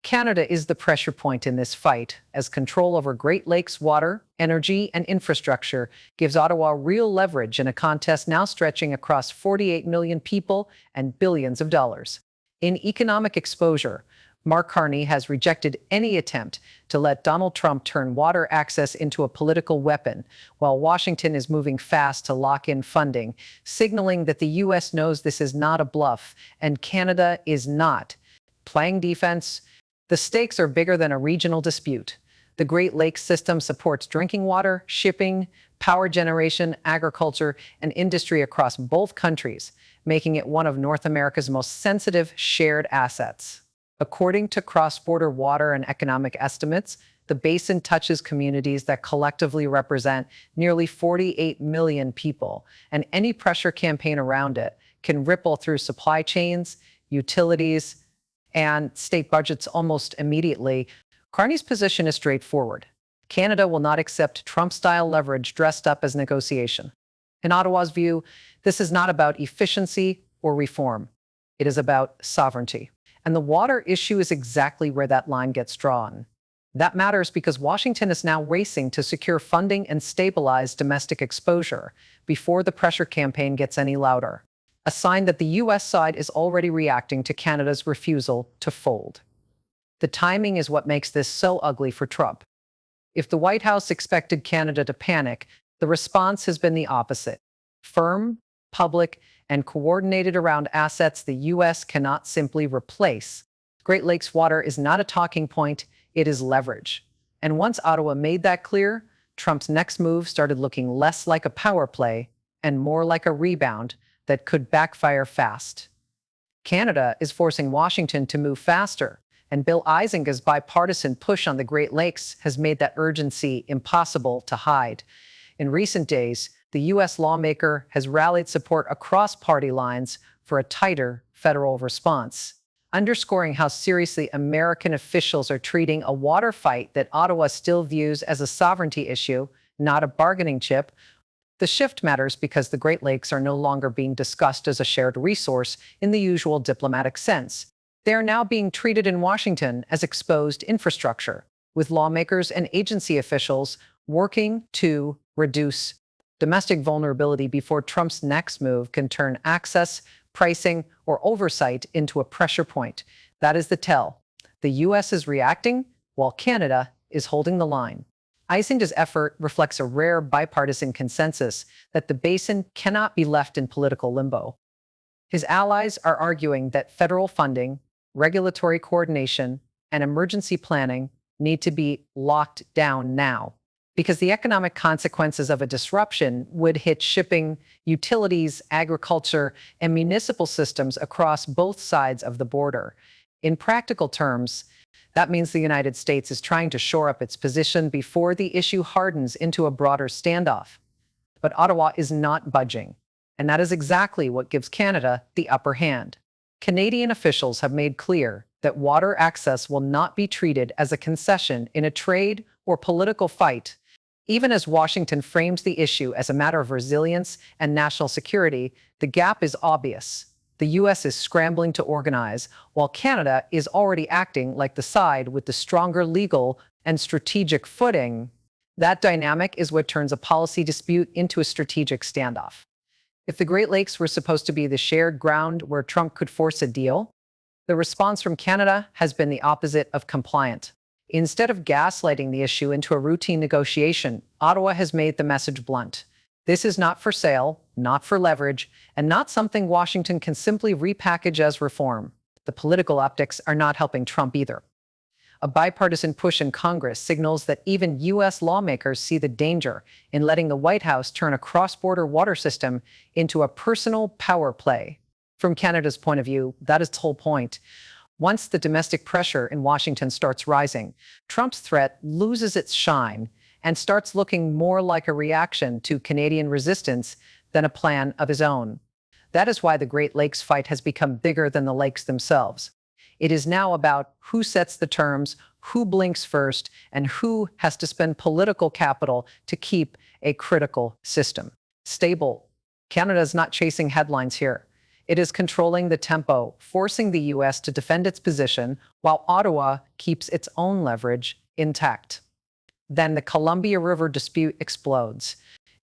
Canada is the pressure point in this fight, as control over Great Lakes water, energy, and infrastructure gives Ottawa real leverage in a contest now stretching across 48 million people and billions of dollars. In economic exposure, Mark Carney has rejected any attempt to let Donald Trump turn water access into a political weapon, while Washington is moving fast to lock in funding, signaling that the U.S. knows this is not a bluff and Canada is not playing defense. The stakes are bigger than a regional dispute. The Great Lakes system supports drinking water, shipping, power generation, agriculture, and industry across both countries, making it one of North America's most sensitive shared assets. According to cross-border water and economic estimates, the basin touches communities that collectively represent nearly 48 million people, and any pressure campaign around it can ripple through supply chains, utilities, and state budgets almost immediately. Carney's position is straightforward. Canada will not accept Trump-style leverage dressed up as negotiation. In Ottawa's view, this is not about efficiency or reform. It is about sovereignty. And the water issue is exactly where that line gets drawn. That matters because Washington is now racing to secure funding and stabilize domestic exposure before the pressure campaign gets any louder, a sign that the U.S. side is already reacting to Canada's refusal to fold. The timing is what makes this so ugly for Trump. If the White House expected Canada to panic, the response has been the opposite: firm, public, and coordinated around assets the U.S. cannot simply replace. Great Lakes water is not a talking point, it is leverage. And once Ottawa made that clear, Trump's next move started looking less like a power play and more like a rebound that could backfire fast. Canada is forcing Washington to move faster, and Bill Eisinger's bipartisan push on the Great Lakes has made that urgency impossible to hide. In recent days, the U.S. lawmaker has rallied support across party lines for a tighter federal response, underscoring how seriously American officials are treating a water fight that Ottawa still views as a sovereignty issue, not a bargaining chip. The shift matters because the Great Lakes are no longer being discussed as a shared resource in the usual diplomatic sense. They are now being treated in Washington as exposed infrastructure, with lawmakers and agency officials working to reduce domestic vulnerability before Trump's next move can turn access, pricing, or oversight into a pressure point. That is the tell. The U.S. is reacting, while Canada is holding the line. Eisinger's effort reflects a rare bipartisan consensus that the basin cannot be left in political limbo. His allies are arguing that federal funding, regulatory coordination, and emergency planning need to be locked down now, because the economic consequences of a disruption would hit shipping, utilities, agriculture, and municipal systems across both sides of the border. In practical terms, that means the United States is trying to shore up its position before the issue hardens into a broader standoff. But Ottawa is not budging, and that is exactly what gives Canada the upper hand. Canadian officials have made clear that water access will not be treated as a concession in a trade or political fight. Even as Washington frames the issue as a matter of resilience and national security, the gap is obvious. The U.S. is scrambling to organize, while Canada is already acting like the side with the stronger legal and strategic footing. That dynamic is what turns a policy dispute into a strategic standoff. If the Great Lakes were supposed to be the shared ground where Trump could force a deal, the response from Canada has been the opposite of compliant. Instead of gaslighting the issue into a routine negotiation, Ottawa has made the message blunt. This is not for sale, not for leverage, and not something Washington can simply repackage as reform. The political optics are not helping Trump either. A bipartisan push in Congress signals that even U.S. lawmakers see the danger in letting the White House turn a cross-border water system into a personal power play. From Canada's point of view, that is the whole point. Once the domestic pressure in Washington starts rising, Trump's threat loses its shine and starts looking more like a reaction to Canadian resistance than a plan of his own. That is why the Great Lakes fight has become bigger than the lakes themselves. It is now about who sets the terms, who blinks first, and who has to spend political capital to keep a critical system stable. Canada is not chasing headlines here. It is controlling the tempo, forcing the U.S. to defend its position while Ottawa keeps its own leverage intact. Then the Columbia River dispute explodes.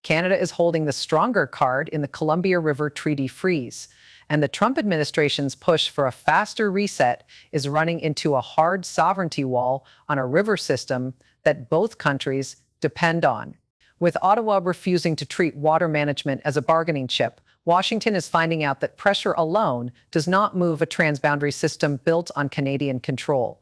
Canada is holding the stronger card in the Columbia River Treaty freeze, and the Trump administration's push for a faster reset is running into a hard sovereignty wall on a river system that both countries depend on. With Ottawa refusing to treat water management as a bargaining chip, Washington is finding out that pressure alone does not move a transboundary system built on Canadian control.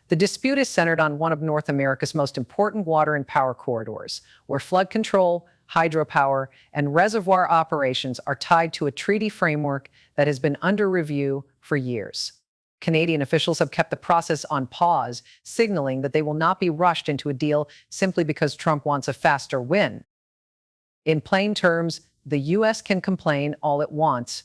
The dispute is centered on one of North America's most important water and power corridors, where flood control, hydropower, and reservoir operations are tied to a treaty framework that has been under review for years. Canadian officials have kept the process on pause, signaling that they will not be rushed into a deal simply because Trump wants a faster win. In plain terms, the U.S. can complain all it wants,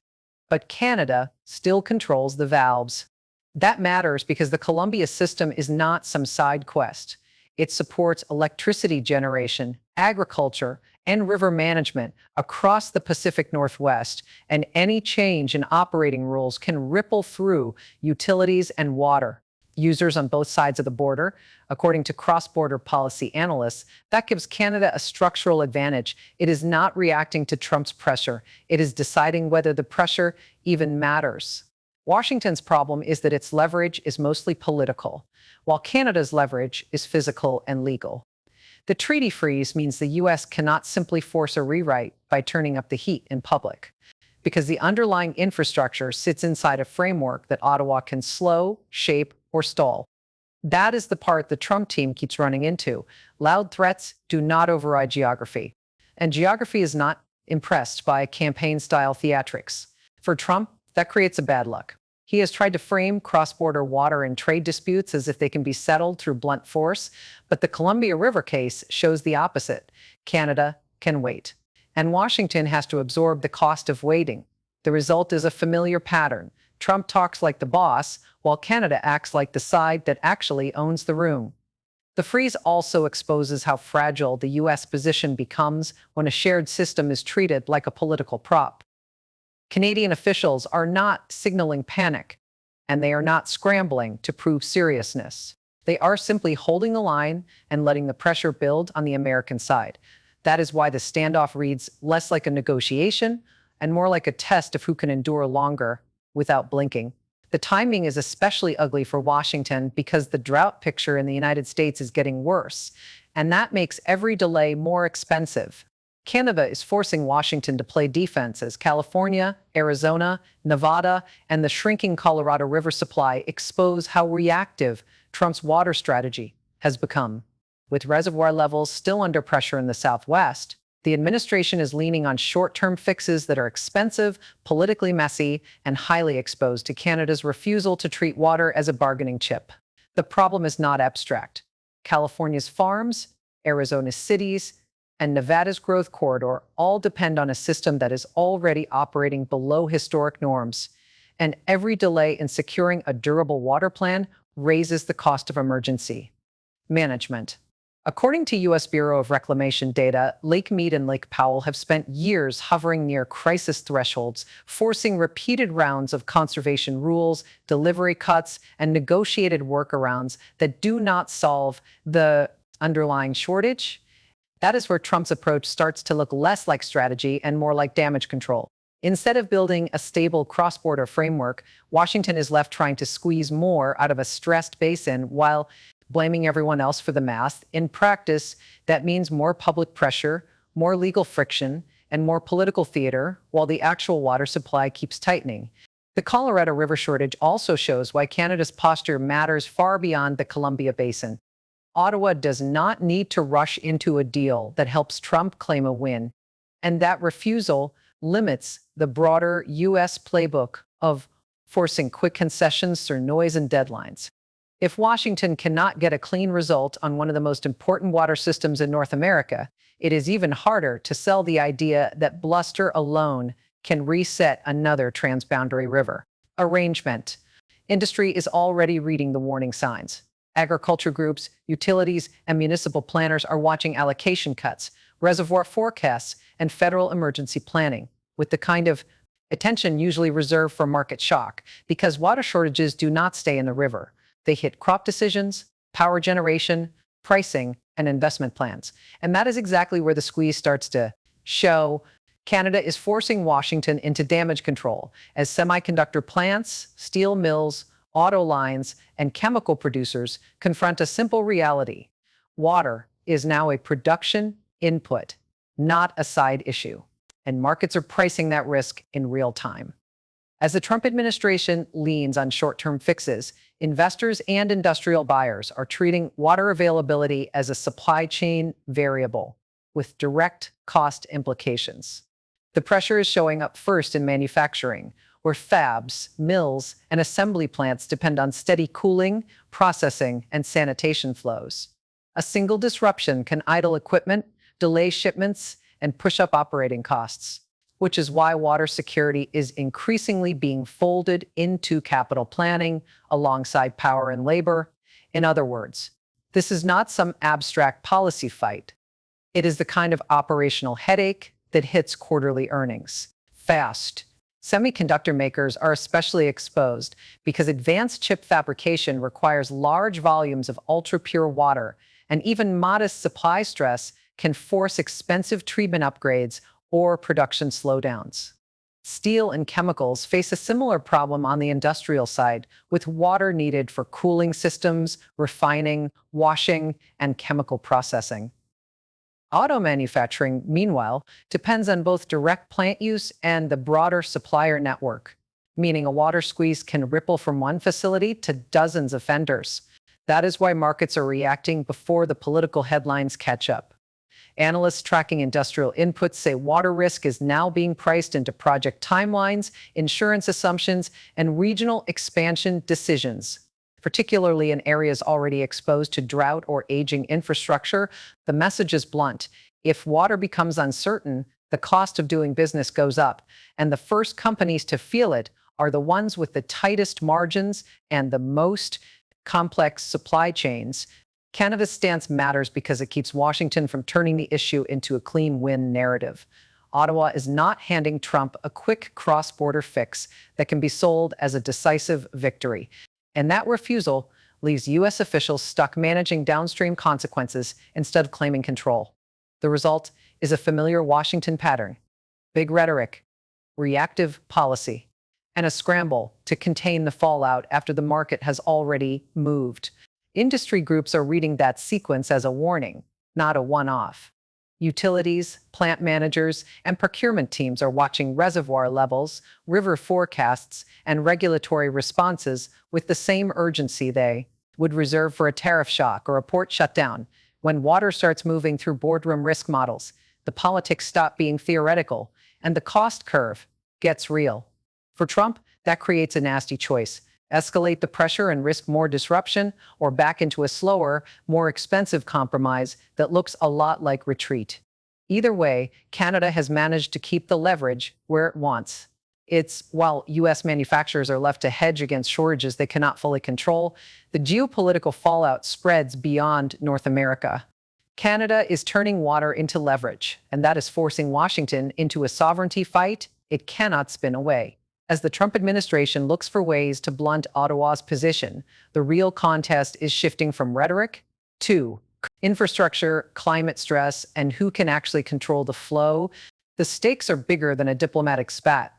but Canada still controls the valves. That matters because the Columbia system is not some side quest. It supports electricity generation, agriculture, and river management across the Pacific Northwest, and any change in operating rules can ripple through utilities and water users on both sides of the border. According to cross-border policy analysts, that gives Canada a structural advantage. It is not reacting to Trump's pressure. It is deciding whether the pressure even matters. Washington's problem is that its leverage is mostly political, while Canada's leverage is physical and legal. The treaty freeze means the U.S. cannot simply force a rewrite by turning up the heat in public, because the underlying infrastructure sits inside a framework that Ottawa can slow, shape, or stall. That is the part the Trump team keeps running into. Loud threats do not override geography, and geography is not impressed by campaign-style theatrics. For Trump, that creates a bad luck. He has tried to frame cross-border water and trade disputes as if they can be settled through blunt force, but the Columbia River case shows the opposite. Canada can wait, and Washington has to absorb the cost of waiting. The result is a familiar pattern. Trump talks like the boss, while Canada acts like the side that actually owns the room. The freeze also exposes how fragile the U.S. position becomes when a shared system is treated like a political prop. Canadian officials are not signaling panic, and they are not scrambling to prove seriousness. They are simply holding the line and letting the pressure build on the American side. That is why the standoff reads less like a negotiation and more like a test of who can endure longer without blinking. The timing is especially ugly for Washington because the drought picture in the United States is getting worse, and that makes every delay more expensive. Canada is forcing Washington to play defense as California, Arizona, Nevada, and the shrinking Colorado River supply expose how reactive Trump's water strategy has become. With reservoir levels still under pressure in the Southwest, the administration is leaning on short-term fixes that are expensive, politically messy, and highly exposed to Canada's refusal to treat water as a bargaining chip. The problem is not abstract. California's farms, Arizona's cities, and Nevada's growth corridor all depend on a system that is already operating below historic norms, and every delay in securing a durable water plan raises the cost of emergency management. According to U.S. Bureau of Reclamation data, Lake Mead and Lake Powell have spent years hovering near crisis thresholds, forcing repeated rounds of conservation rules, delivery cuts, and negotiated workarounds that do not solve the underlying shortage. That is where Trump's approach starts to look less like strategy and more like damage control. Instead of building a stable cross-border framework, Washington is left trying to squeeze more out of a stressed basin while blaming everyone else for the math. In practice, that means more public pressure, more legal friction, and more political theater, while the actual water supply keeps tightening. The Colorado River shortage also shows why Canada's posture matters far beyond the Columbia Basin. Ottawa does not need to rush into a deal that helps Trump claim a win, and that refusal limits the broader U.S. playbook of forcing quick concessions through noise and deadlines. If Washington cannot get a clean result on one of the most important water systems in North America, it is even harder to sell the idea that bluster alone can reset another transboundary river arrangement. Industry is already reading the warning signs. Agriculture groups, utilities, and municipal planners are watching allocation cuts, reservoir forecasts, and federal emergency planning with the kind of Attention usually reserved for market shock because water shortages do not stay in the river. They hit crop decisions, power generation, pricing, and investment plans. And that is exactly where the squeeze starts to show. Canada is forcing Washington into damage control as semiconductor plants, steel mills, auto lines, and chemical producers confront a simple reality. Water is now a production input, not a side issue, and markets are pricing that risk in real time. As the Trump administration leans on short-term fixes, investors and industrial buyers are treating water availability as a supply chain variable with direct cost implications. The pressure is showing up first in manufacturing, where fabs, mills, and assembly plants depend on steady cooling, processing, and sanitation flows. A single disruption can idle equipment, delay shipments, and push up operating costs, which is why water security is increasingly being folded into capital planning alongside power and labor. In other words, this is not some abstract policy fight. It is the kind of operational headache that hits quarterly earnings fast. Semiconductor makers are especially exposed because advanced chip fabrication requires large volumes of ultra-pure water, and even modest supply stress can force expensive treatment upgrades or production slowdowns. Steel and chemicals face a similar problem on the industrial side, with water needed for cooling systems, refining, washing, and chemical processing. Auto manufacturing, meanwhile, depends on both direct plant use and the broader supplier network, meaning a water squeeze can ripple from one facility to dozens of vendors. That is why markets are reacting before the political headlines catch up. Analysts tracking industrial inputs say water risk is now being priced into project timelines, insurance assumptions, and regional expansion decisions. Particularly in areas already exposed to drought or aging infrastructure, the message is blunt. If water becomes uncertain, the cost of doing business goes up, and the first companies to feel it are the ones with the tightest margins and the most complex supply chains. Canada's stance matters because it keeps Washington from turning the issue into a clean win narrative. Ottawa is not handing Trump a quick cross-border fix that can be sold as a decisive victory. And that refusal leaves U.S. officials stuck managing downstream consequences instead of claiming control. The result is a familiar Washington pattern: big rhetoric, reactive policy, and a scramble to contain the fallout after the market has already moved. Industry groups are reading that sequence as a warning, not a one-off. Utilities, plant managers, and procurement teams are watching reservoir levels, river forecasts, and regulatory responses with the same urgency they would reserve for a tariff shock or a port shutdown. When water starts moving through boardroom risk models, the politics stop being theoretical, and the cost curve gets real. For Trump, that creates a nasty choice: escalate the pressure and risk more disruption, or back into a slower, more expensive compromise that looks a lot like retreat. Either way, Canada has managed to keep the leverage where it wants. While U.S. manufacturers are left to hedge against shortages they cannot fully control, the geopolitical fallout spreads beyond North America. Canada is turning water into leverage, and that is forcing Washington into a sovereignty fight it cannot spin away. As the Trump administration looks for ways to blunt Ottawa's position, the real contest is shifting from rhetoric to infrastructure, climate stress, and who can actually control the flow. The stakes are bigger than a diplomatic spat.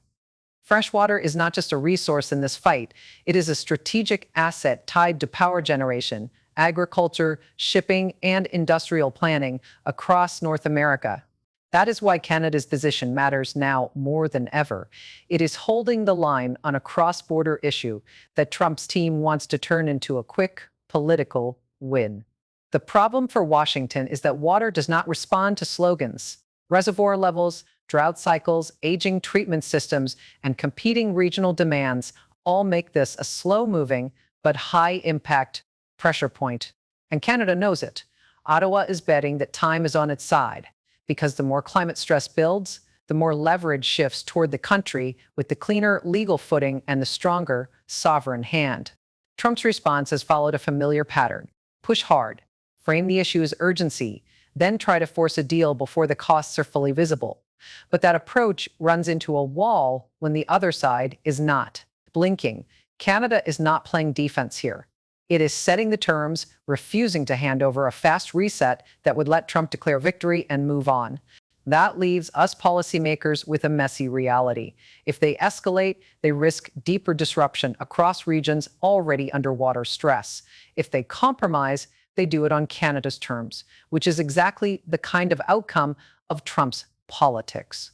Freshwater is not just a resource in this fight, it is a strategic asset tied to power generation, agriculture, shipping, and industrial planning across North America. That is why Canada's position matters now more than ever. It is holding the line on a cross-border issue that Trump's team wants to turn into a quick political win. The problem for Washington is that water does not respond to slogans. Reservoir levels, drought cycles, aging treatment systems, and competing regional demands all make this a slow-moving but high-impact pressure point. And Canada knows it. Ottawa is betting that time is on its side, because the more climate stress builds, the more leverage shifts toward the country with the cleaner legal footing and the stronger sovereign hand. Trump's response has followed a familiar pattern: push hard, frame the issue as urgency, then try to force a deal before the costs are fully visible. But that approach runs into a wall when the other side is not blinking. Canada is not playing defense here. It is setting the terms, refusing to hand over a fast reset that would let Trump declare victory and move on. That leaves us policymakers with a messy reality. If they escalate, they risk deeper disruption across regions already under water stress. If they compromise, they do it on Canada's terms, which is exactly the kind of outcome of Trump's politics.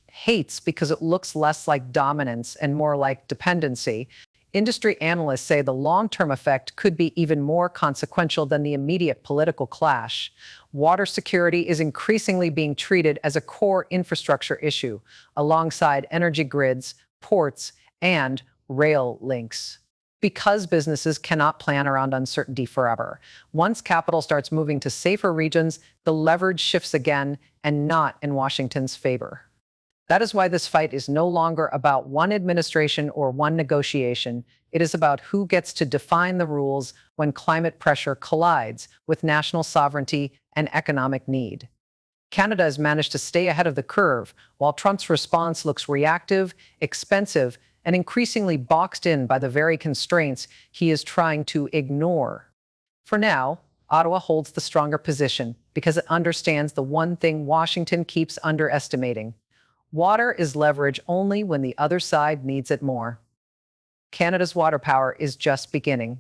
Hates because it looks less like dominance and more like dependency. Industry analysts say the long-term effect could be even more consequential than the immediate political clash. Water security is increasingly being treated as a core infrastructure issue, alongside energy grids, ports, and rail links. Because businesses cannot plan around uncertainty forever. Once capital starts moving to safer regions, the leverage shifts again, and not in Washington's favor. That is why this fight is no longer about one administration or one negotiation. It is about who gets to define the rules when climate pressure collides with national sovereignty and economic need. Canada has managed to stay ahead of the curve, while Trump's response looks reactive, expensive, and increasingly boxed in by the very constraints he is trying to ignore. For now, Ottawa holds the stronger position because it understands the one thing Washington keeps underestimating. Water is leverage only when the other side needs it more. Canada's water power is just beginning.